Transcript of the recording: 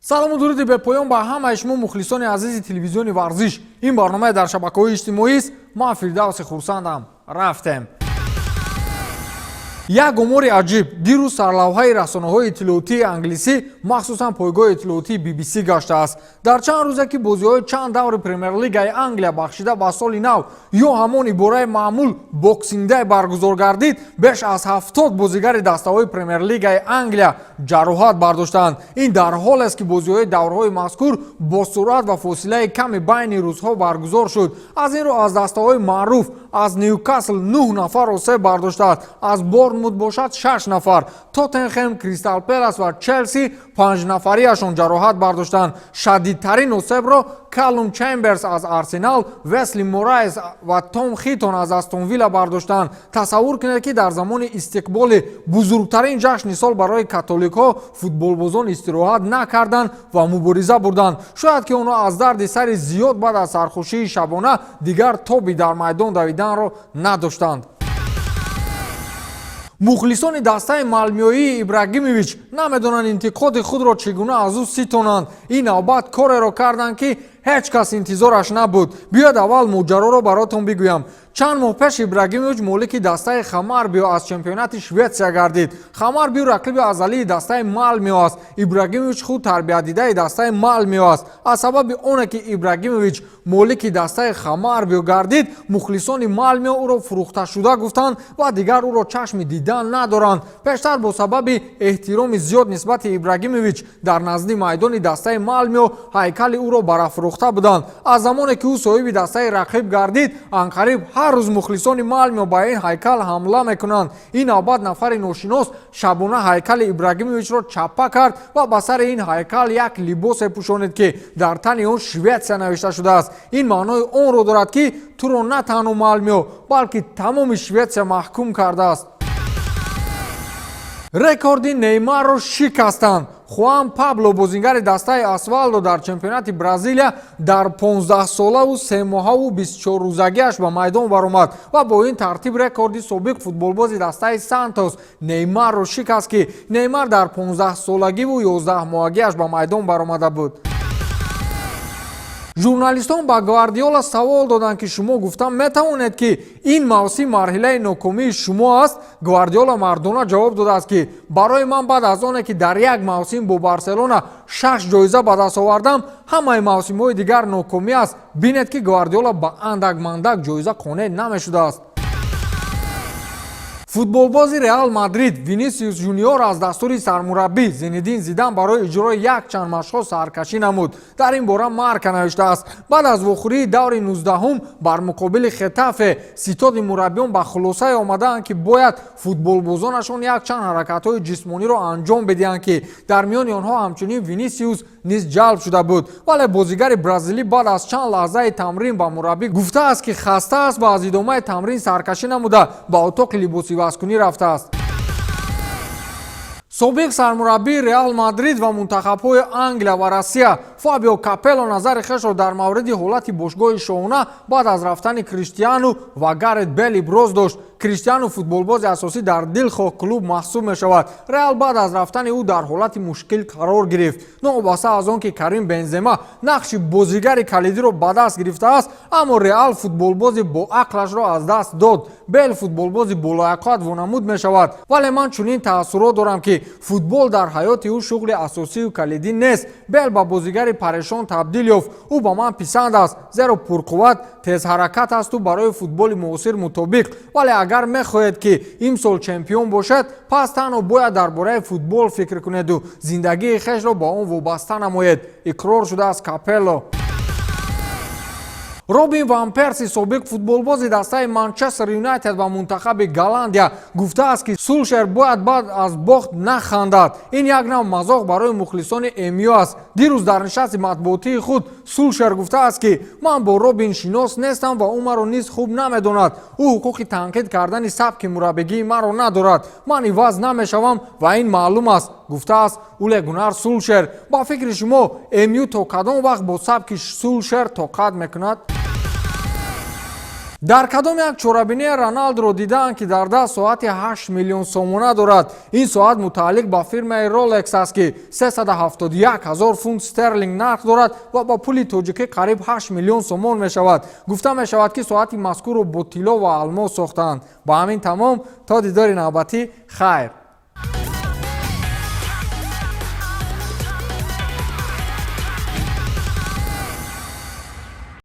салому дуруди бепоён ба ҳамаи шумо мухлисони азизи телевизиони варзиш. Ин барномаи дар шабакаҳои иҷтимоист. Ман Фирдавси хурсандам. Рафтем. Як умори аҷиб дирӯз сарлавҳаи расонаҳои иттилоотии англисӣ махсусан пойгоҳи иттилоотии BBC гаштааст. Дар чанд рӯзе ки бозиҳои чанд даври премер-лигаи Англия бахшида ба соли нав ё ҳамон ибораи маъмул Boxing Day баргузор гардид, беш аз 70 бозигари дастаҳои премер-лигаи Англия ҷароҳат бардоштанд. Ин дар ҳоле аст ки бозиҳои давраҳои мазкур бо суръат ва фосилаи ками байни рӯзҳо баргузор шуд. Аз ин рӯ аз дастаҳои маъруф аз Ньюкасл 9 нафар осеб бардоштааст, аз Борнмут бошад 6 нафар, Тоттенхем, Кристал Пелас ва Челси 5 нафариашон ҷароҳат бардоштанд. Шадидтарин осебро Калум Чемберс аз Арсенал, Весли Морайс ва Том Хитон аз Астон Вилла бардоштанд. Тасаввур кунед ки дар замони истиқболи бузургтарин ҷашни сол барои католикҳо футболбозон истироҳат накарданд ва мубориза бурданд. Шояд ки онҳо аз дарди сари зиёд баъд аз сархушии шабона дигар тоби дар майдон давиданро надоштанд. мухлисони дастаи малмиёии Ибрагимович намедонанд интиқоди худро чӣ гуна аз ӯ ситонанд. Ин навбат кореро карданд ки ҳеҷ кас интизораш набуд. Биёед аввал моҷароро баротон бигӯям. Чанд моҳ пеш Ибрагимович молики дастаи Хамарбио аз чемпионати Шветсия гардид. Хамарбио рақиби азалии дастаи Малмио аст. Ибрагимович худ тарбиятдидаи дастаи Малмио аст. аз сабаби оне ки Ибрагимович молики дастаи Хамарбио гардид, мухлисони Малмио ӯро фурӯхташуда гуфтанд ва дигар ӯро чашми дидан надоранд. Пештар бо сабаби эҳтироми зиёд нисбати Ибрагимович дар назди майдони дастаи Малмио ҳайкали ӯро барафрохта буданд. аз замоне ки ӯ соҳиби дастаи рақиб гардид, анқариб ҳар рӯз мухлисони Малмио ба ин ҳайкал ҳамла мекунанд. ин навбат нафари ношинос шабона ҳайкали Ибрагимовичро чаппа кард ва ба сари ин ҳайкал як либосе пӯшонид ки дар тани он Шветсия навишта шудааст. ин маънои онро дорад ки туро на танҳо Малмио, балки тамоми Шветсия маҳкум кардааст. рекорди Неймарро шикастанд. Хуан Пабло бозингари дастаи Асвалдо дар чемпионати Бразилия дар 15-солаву 3 моҳаву 24 рӯзагиаш ба майдон баромад ва бо ин тартиб рекорди собиқ футболбози дастаи Сантос Неймарро шикаст ки Неймар дар 15-солагиву 11 моҳагиаш ба майдон баромада буд. журналистон ба Гвардиола савол доданд ки шумо гуфтан метавонед ки ин мавсим марҳилаи нокомии шумо аст. Гвардиола мардона ҷавоб додааст ки барои ман баъд аз оне ки дар як мавсим бо Барселона 6 ҷоиза ба даст овардам, ҳамаи мавсимҳои дигар нокомӣ аст. бинед ки Гвардиола ба андак-мандак ҷоиза қонеъ намешудааст. футболбози Реал Мадрид Винисиус Ҷуниор аз дастури сармураббӣ Зинедин Зидан барои иҷрои якчанд машқҳо саркашӣ намуд. дар ин бора Марка навиштааст. баъд аз вохӯрии даври 19-ум бар муқобили Хетафе ситоди мураббиён ба хулосае омадаанд ки бояд футболбозонашон якчанд ҳаракатҳои ҷисмониро анҷом бидиҳанд ки дар миёни онҳо ҳамчунин Винисиус низ ҷалб шуда буд. вале бозигари бразилӣ баъд аз чанд лаҳзаи тамрин ба мураббӣ гуфтааст ки хаста аст ва аз идомаи тамрин саркашӣ намуда ба отоқи либоси васкунӣ рафтааст. собиқ сармураббии Реал Мадрид ва мунтахабҳои Англия ва Россия Фабио Капелло назари хешро дар мавриди ҳолати бошгоҳи шоҳона баъд аз рафтани Криштиану ва Гарет Бейл иброз дошт. Криштиану футболбози асосӣ дар дилхоҳ клуб маҳсуб мешавад. Реал баъд аз рафтани ӯ дар ҳолати мушкил қарор гирифт. новобаста аз он ки Карим Бензема нақши бозигари калидиро ба даст гирифтааст, аммо Реал футболбози боақлашро аз даст дод. Бейл футболбози болоякат вонамуд мешавад, вале ман чунин таассурот дорам ки футбол дар ҳаёти ӯ шуғли асосию калидӣ нест. Бейл ба бозигари парешон табдил ёфт. ӯ ба ман писанд аст, зеро пурқувват, тезҳаракат асту барои футболи муосир мутобиқ, вале агар мехоҳед ки имсол чемпион бошед, пас танҳо бояд дар бораи футбол фикр кунеду зиндагии хешро ба он вобаста намоед. икрор шудааст Капелло. Робин Ван Перси собиқ футболбози дастаи Манчестер Юнайтед ва мунтахаби Голландия гуфтааст ки Сулшер бояд баъд аз бохт нахандад. ин як нав мазоқ барои мухлисони МЮ аст. дирӯз дар нишасти матбуотии худ Сулшер гуфтааст ки ман бо Робин шинос нестам ва ӯ маро низ хуб намедонад. ӯ ҳуқуқи танқид кардани сабки мураббигии маро надорад. ман иваз намешавам ва ин маълум аст, гуфтааст Уле Гунар Сулшер. ба фикри шумо МЮ то кадом вақт бо сабки Сулшер тоқат мекунад? дар кадом як чорабинии Роналдро дидаанд ки дар даст соати 8 миллион сомона дорад. Ин соат мутааллиқ ба фирмаи Rolex аст ки 371 000 фунт стерлинг нарх дорад ва ба пули тоҷикӣ қариб 8 миллион сомон мешавад. гуфта мешавад ки соати мазкурро бо тилло ва алмос сохтаанд. ба ҳамин тамом то дидори навбатӣ хайр.